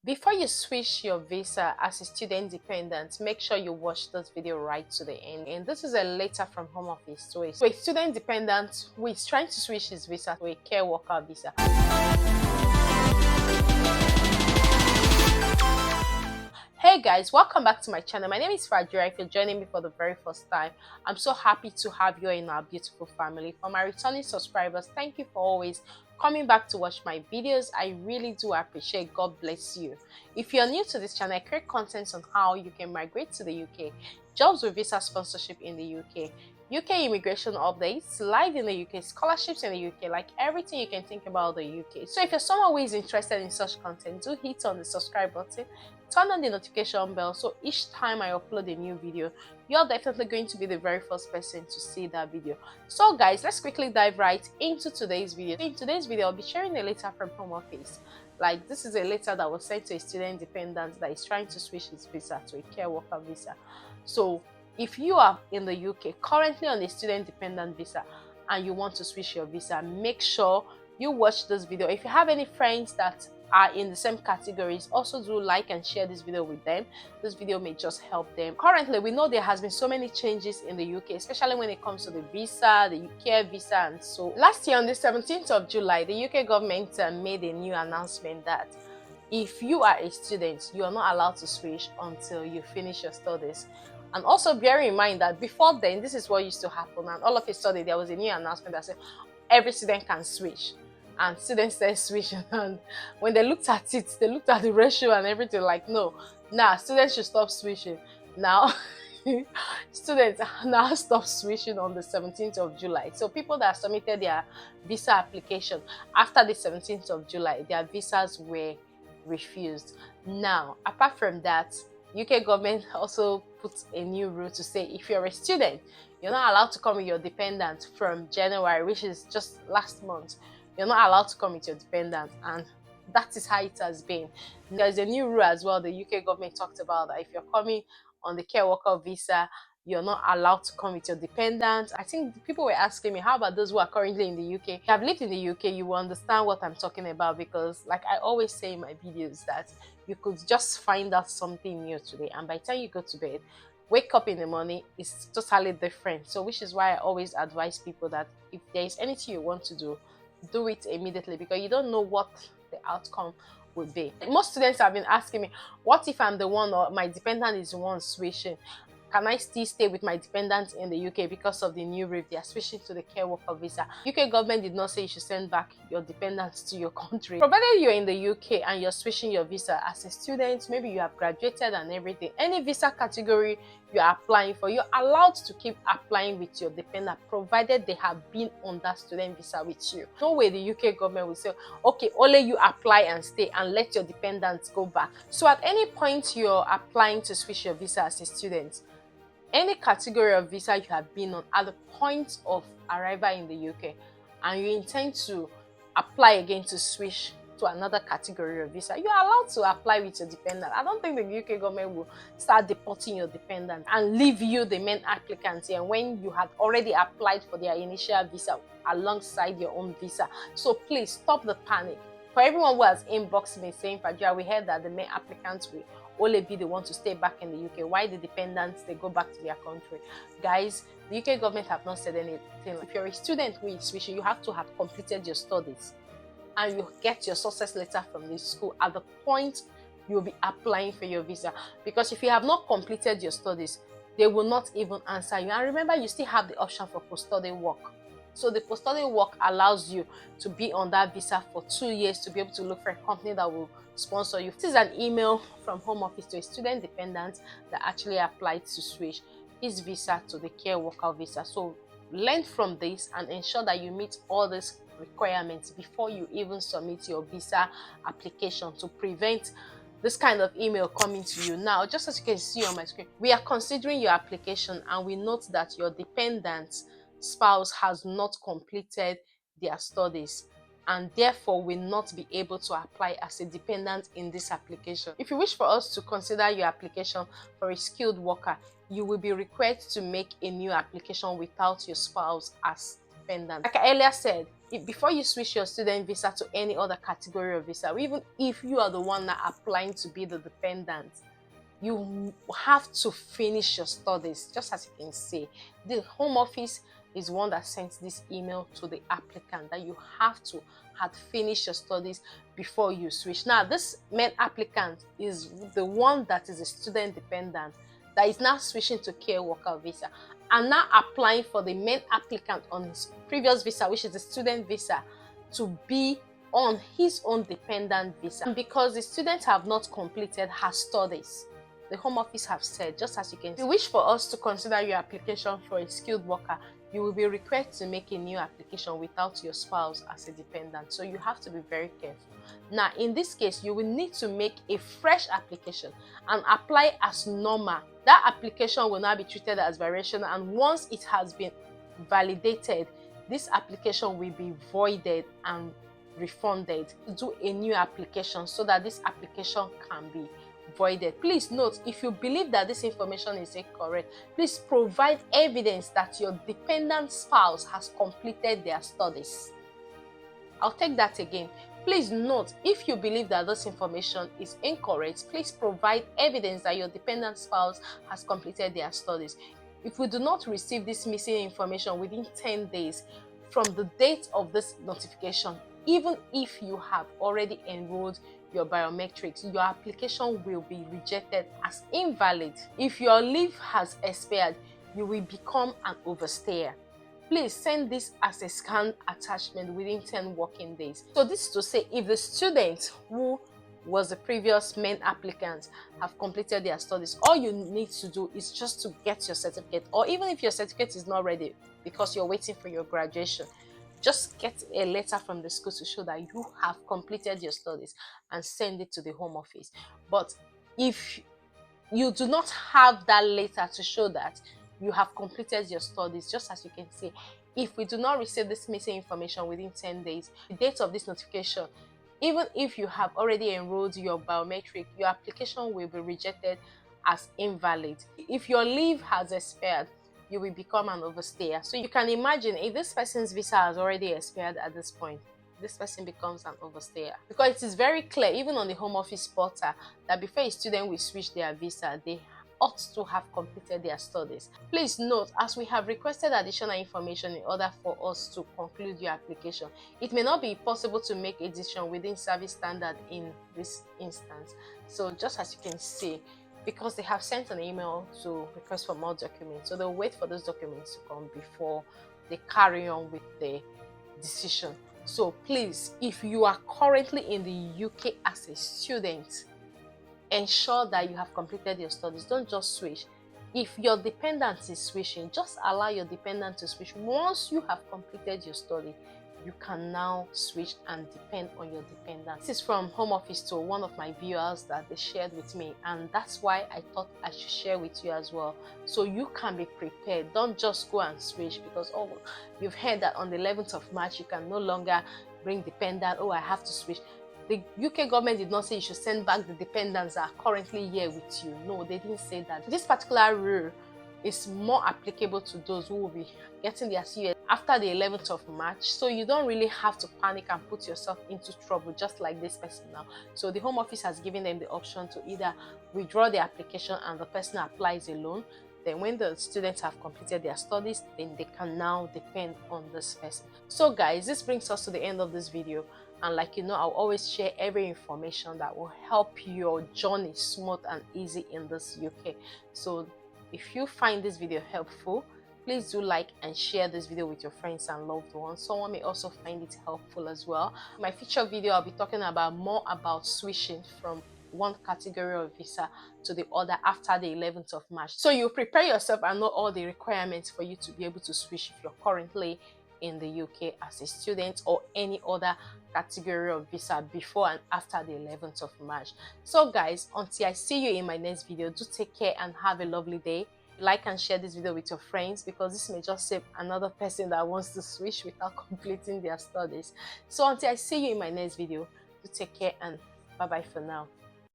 Before you switch your visa as a student dependent, make sure you watch this video right to the end. And this is a letter from Home Office to a student dependent who is trying to switch his visa to a care worker visa. Hey guys, welcome back to my channel. My name is Fajira. If you're joining me for the very first time, I'm so happy to have you in our beautiful family. For my returning subscribers, thank you for always coming back to watch my videos. I really do appreciate. God bless you. If you're new to this channel, I create content on how you can migrate to the UK, jobs with visa sponsorship in the UK immigration updates, live in the UK, scholarships in the UK, like everything you can think about the UK. So if you're someone who is interested in such content, do hit on the subscribe button, turn on the notification bell, so each time I upload a new video, you're definitely going to be the very first person to see that video. So guys, let's quickly dive right into today's video. In today's video, I'll be sharing a letter from Home Office. Like, this is a letter that was sent to a student dependent that is trying to switch his visa to a care worker visa. So if you are in the UK currently on a student dependent visa and you want to switch your visa, make sure you watch this video. If you have any friends that are in the same categories, also do like and share this video with them. This video may just help them. Currently, we know there has been so many changes in the UK, especially when it comes to the visa, the care visa, and so. Last year on the 17th of July, the UK government made a new announcement that if you are a student, you are not allowed to switch until you finish your studies. And also bear in mind that before then, this is what used to happen, and all of a sudden there was a new announcement that said every student can switch, and students started switching. And when they looked at it, they looked at the ratio and everything, like, no, nah, students should stop switching now. Students now stop switching on the 17th of July. So people that submitted their visa application after the 17th of July, their visas were refused. Now, apart from that, UK government also put a new rule to say if you're a student, you're not allowed to come with your dependent from January, which is just last month. You're not allowed to come with your dependent, and that is how it has been. There's a new rule as well. The UK government talked about that if you're coming on the care worker visa, you're not allowed to come with your dependent. I think people were asking me, how about those who are currently in the UK? If you have lived in the UK, you will understand what I'm talking about, because like I always say in my videos, that you could just find out something new today, and by the time you go to bed, wake up in the morning, it's totally different. So which is why I always advise people that if there is anything you want to do it immediately, because you don't know what the outcome would be. Most students have been asking me, what if I'm the one, or my dependent is the one switching? Can I still stay with my dependents in the UK because of the new rule? They are switching to the care worker visa. UK government did not say you should send back your dependents to your country. Provided you're in the UK and you're switching your visa as a student, maybe you have graduated and everything, any visa category you are applying for, you're allowed to keep applying with your dependent, provided they have been on that student visa with you. No way the UK government will say, okay, only you apply and stay and let your dependents go back. So at any point you're applying to switch your visa as a student, any category of visa you have been on at the point of arrival in the UK, and you intend to apply again to switch to another category of visa, you are allowed to apply with your dependent. I don't think the UK government will start deporting your dependent and leave you, the main applicant, here when you had already applied for their initial visa alongside your own visa. So please stop the panic. For everyone who has inboxed me saying, Fajira, we heard that the main applicants will only be the one to stay back in the UK, why the dependents, they go back to their country. Guys, the UK government have not said anything. If you're a student who is switching, you have to have completed your studies and you get your success letter from the school at the point you'll be applying for your visa. Because if you have not completed your studies, they will not even answer you. And remember, you still have the option for post-study work. So the post-study work allows you to be on that visa for 2 years, to be able to look for a company that will sponsor you. This is an email from Home Office to a student dependent that actually applied to switch his visa to the care worker visa. So learn from this and ensure that you meet all these requirements before you even submit your visa application, to prevent this kind of email coming to you. Now, just as you can see on my screen, we are considering your application and we note that your dependent spouse has not completed their studies and therefore will not be able to apply as a dependent in this application. If you wish for us to consider your application for a skilled worker, you will be required to make a new application without your spouse as dependent. Like I earlier said, before you switch your student visa to any other category of visa, or even if you are the one that applying to be the dependent, you have to finish your studies. Just as you can see, the Home Office is one that sent this email to the applicant that you have to have finished your studies before you switch. Now, this main applicant is the one that is a student dependent that is now switching to care worker visa and now applying for the main applicant on his previous visa, which is the student visa, to be on his own dependent visa. And because the student have not completed her studies, the Home Office have said, just as you can see, if you wish for us to consider your application for a skilled worker, you will be required to make a new application without your spouse as a dependent. So you have to be very careful. Now, in this case, you will need to make a fresh application and apply as normal. That application will now be treated as biracial, and once it has been validated, this application will be voided and refunded. Do a new application so that this application can be voided. Please note, if you believe that this information is incorrect, please provide evidence that your dependent spouse has completed their studies. I'll take that again. Please note, if you believe that this information is incorrect, please provide evidence that your dependent spouse has completed their studies. If we do not receive this missing information within 10 days from the date of this notification, even if you have already enrolled your biometrics, your application will be rejected as invalid. If your leave has expired, you will become an overstayer. Please send this as a scanned attachment within 10 working days. So this is to say, if the student who was the previous main applicant have completed their studies, all you need to do is just to get your certificate, or even if your certificate is not ready because you're waiting for your graduation, just get a letter from the school to show that you have completed your studies and send it to the Home Office. But if you do not have that letter to show that you have completed your studies, just as you can see, if we do not receive this missing information within 10 days, the date of this notification, even if you have already enrolled your biometric, your application will be rejected as invalid. If your leave has expired, you will become an overstayer. So you can imagine, if this person's visa has already expired at this point, this person becomes an overstayer. Because it is very clear, even on the Home Office portal, that before a student will switch their visa, they ought to have completed their studies. Please note, as we have requested additional information in order for us to conclude your application, it may not be possible to make a decision within service standard in this instance. So just as you can see, because they have sent an email to request for more documents, so they'll wait for those documents to come before they carry on with the decision. So please, if you are currently in the UK as a student, ensure that you have completed your studies. Don't just switch. If your dependent is switching, just allow your dependent to switch. Once you have completed your study, you can now switch and depend on your dependent. This is from Home Office to one of my viewers that they shared with me, and that's why I thought I should share with you as well, so you can be prepared. Don't just go and switch because, oh, you've heard that on the 11th of March you can no longer bring dependent. Oh, I have to switch. The UK government did not say you should send back the dependents that are currently here with you. No, they didn't say that. This particular rule is more applicable to those who will be getting their CUS after the 11th of March. So you don't really have to panic and put yourself into trouble just like this person now. So the Home Office has given them the option to either withdraw the application and the person applies a loan. Then when the students have completed their studies, then they can now depend on this person. So guys, this brings us to the end of this video. And like you know, I'll always share every information that will help your journey smooth and easy in this UK. So if you find this video helpful, please do like and share this video with your friends and loved ones. Someone may also find it helpful as well. In my future video, I'll be talking more about switching from one category of visa to the other after the 11th of March. So you prepare yourself and know all the requirements for you to be able to switch if you're currently in the UK as a student or any other category of visa before and after the 11th of March. So guys, until I see you in my next video, do take care and have a lovely day. Like and share this video with your friends, because this may just save another person that wants to switch without completing their studies. So until I see you in my next video, do take care and bye bye for now.